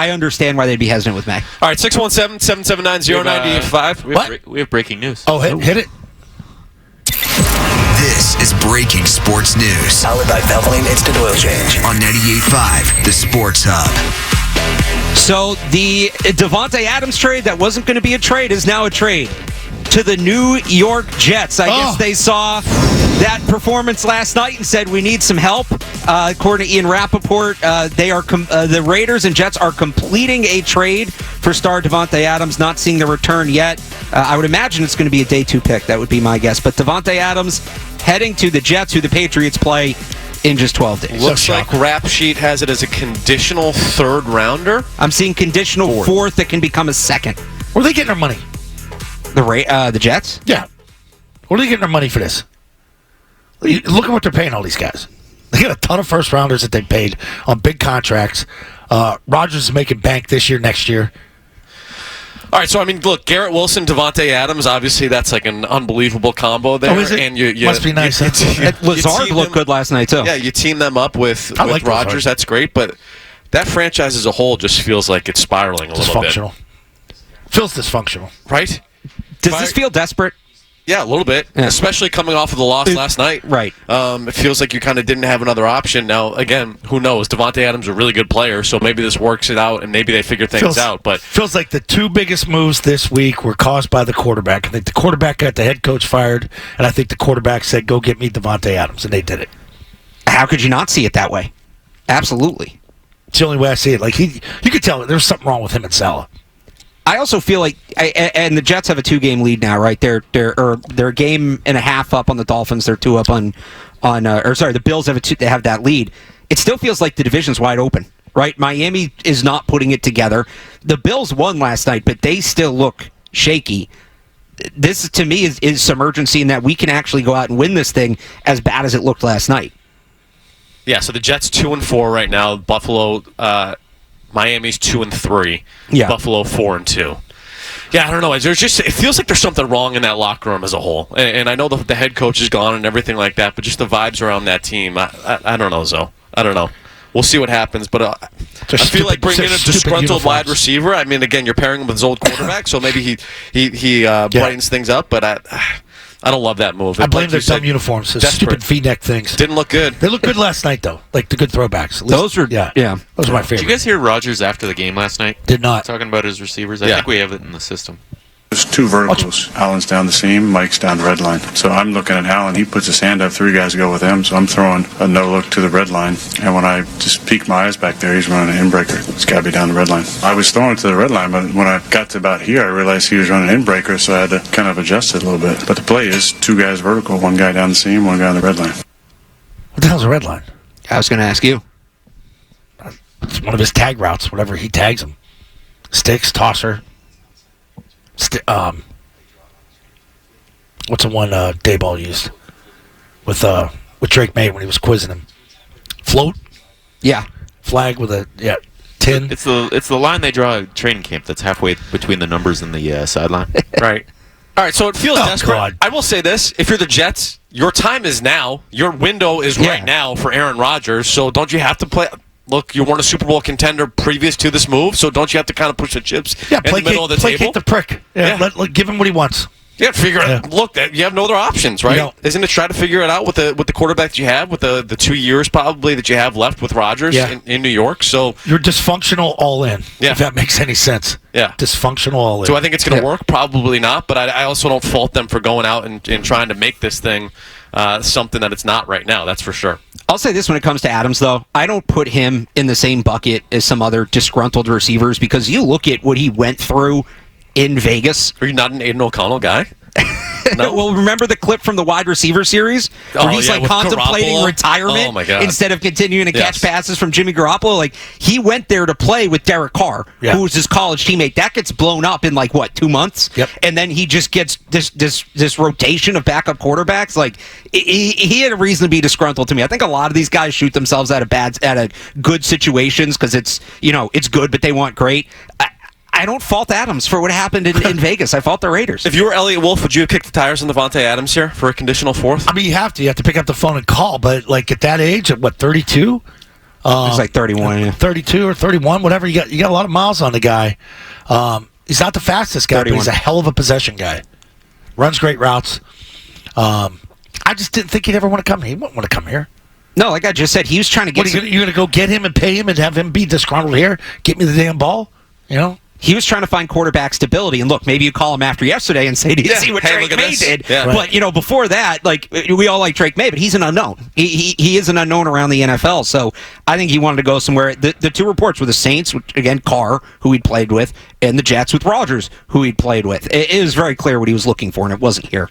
I understand why they'd be hesitant with May. All right, 617-779-0985. We have breaking news. Oh, hit it. This is breaking sports news. Powered by Valvoline Instant Oil Change. On 98.5, The Sports Hub. So the Davante Adams trade that wasn't going to be a trade is now a trade to the New York Jets. I guess they saw that performance last night and said we need some help. According to Ian Rappaport, the Raiders and Jets are completing a trade for star Davante Adams, not seeing the return yet. I would imagine it's going to be a day 2 pick. That would be my guess. But Davante Adams heading to the Jets, who the Patriots play in just 12 days. Looks like Rap Sheet has it as a conditional 3rd rounder. I'm seeing conditional 4th that can become a 2nd. Where are they getting their money? The Jets? Yeah. Where are they getting their money for this? Look at what they're paying all these guys. They got a ton of first rounders that they paid on big contracts. Rodgers is making bank this year, next year. All right, so, I mean, look, Garrett Wilson, Davante Adams, obviously that's like an unbelievable combo there. Oh, is it? And you must be nice. Lazard looked good last night, too. Yeah, you team them up with like Rodgers. Lazard. That's great, but that franchise as a whole just feels like it's spiraling a little bit. Dysfunctional. Feels dysfunctional. Right? Does this feel desperate? Yeah, a little bit, especially coming off of the loss last night. Right. It feels like you kind of didn't have another option. Now, again, who knows? Davante Adams is a really good player, so maybe this works it out, and maybe they figure things out. But feels like the 2 biggest moves this week were caused by the quarterback. I think the quarterback got the head coach fired, and I think the quarterback said, go get me Davante Adams, and they did it. How could you not see it that way? Absolutely. It's the only way I see it. Like you could tell there's something wrong with him and Salah. I also feel like, and the Jets have a 2-game lead now, right? They're a game and a half up on the Dolphins. They're 2 up the Bills they have that lead. It still feels like the division's wide open, right? Miami is not putting it together. The Bills won last night, but they still look shaky. This, to me, is some urgency in that we can actually go out and win this thing as bad as it looked last night. yeah, so the Jets 2-4 right now. Buffalo, Miami's 2-3. Yeah. Buffalo 4-2. Yeah, I don't know. It feels like there's something wrong in that locker room as a whole. And I know the head coach is gone and everything like that, but just the vibes around that team, I don't know, Zoe. I don't know. We'll see what happens, but I feel like bringing in a disgruntled wide receiver. I mean, again, you're pairing him with his old quarterback, so maybe he brightens things up. But I don't love that move. I blame their dumb uniforms, those stupid V-neck things. Didn't look good. They looked good last night, though. Like the good throwbacks. Those were those are my favorite. Did you guys hear Rodgers after the game last night? Did not. Talking about his receivers. I think we have it in the system. There's 2 verticals. Allen's down the seam, Mike's down the red line. So I'm looking at Allen. He puts his hand up, 3 guys go with him. So I'm throwing a no-look to the red line. And when I just peek my eyes back there, he's running an in-breaker. It's got to be down the red line. I was throwing to the red line, but when I got to about here, I realized he was running an in-breaker, so I had to kind of adjust it a little bit. But the play is 2 guys vertical, 1 guy down the seam, 1 guy on the red line. What the hell's a red line? I was going to ask you. It's one of his tag routes, whatever he tags them. Sticks, tosser. What's the one Dayball used with Drake May when he was quizzing him? Float? Yeah. Flag with a tin. It's the line they draw at training camp that's halfway between the numbers and the sideline. Right. All right, so it feels desperate. God. I will say this. If you're the Jets, your time is now. Your window is right now for Aaron Rodgers, so don't you have to play... Look, you weren't a Super Bowl contender previous to this move, so don't you have to kind of push the chips in the middle of the table? Play the prick. Give him what he wants. Yeah, figure out. Look, you have no other options, right? Isn't it try to figure it out with the quarterback that you have, with the 2 years probably that you have left with Rodgers in New York? So you're dysfunctional all in. Yeah. If that makes any sense. Yeah, dysfunctional all in. So I think it's going to work. Probably not, but I also don't fault them for going out and trying to make this thing something that it's not right now. That's for sure. I'll say this when it comes to Adams, though. I don't put him in the same bucket as some other disgruntled receivers because you look at what he went through in Vegas. Are you not an Aiden O'Connell guy? No? Well, remember the clip from the wide receiver series where he's contemplating Garoppolo? retirement Oh, my God. instead of continuing to catch passes from Jimmy Garoppolo? Like, he went there to play with Derek Carr, who was his college teammate. That gets blown up in 2 months, and then he just gets this rotation of backup quarterbacks. Like, he had a reason to be disgruntled to me. I think a lot of these guys shoot themselves out of good situations because it's good, but they want great. I don't fault Adams for what happened in Vegas. I fault the Raiders. If you were Elliott Wolf, would you have kicked the tires on Davante Adams here for a conditional 4th? I mean, you have to pick up the phone and call, but at that age, at 32, He's like 31. Yeah. 32 or 31, whatever. You got a lot of miles on the guy. He's not the fastest guy, 31. but he's a hell of a possession guy. Runs great routes. I just didn't think he'd ever want to come here. He wouldn't want to come here. No, like I just said, he was trying to get. You're going to go get him and pay him and have him be disgruntled here? Get me the damn ball? You know? He was trying to find quarterback stability. And look, maybe you call him after yesterday and say, "Do you see what hey, Drake look at May this." did?" Yeah. But before that, like we all like Drake May, but he's an unknown. He is an unknown around the NFL. So I think he wanted to go somewhere. The two reports were the Saints, which, again, Carr, who he'd played with, and the Jets with Rodgers, who he'd played with. It was very clear what he was looking for, and it wasn't here.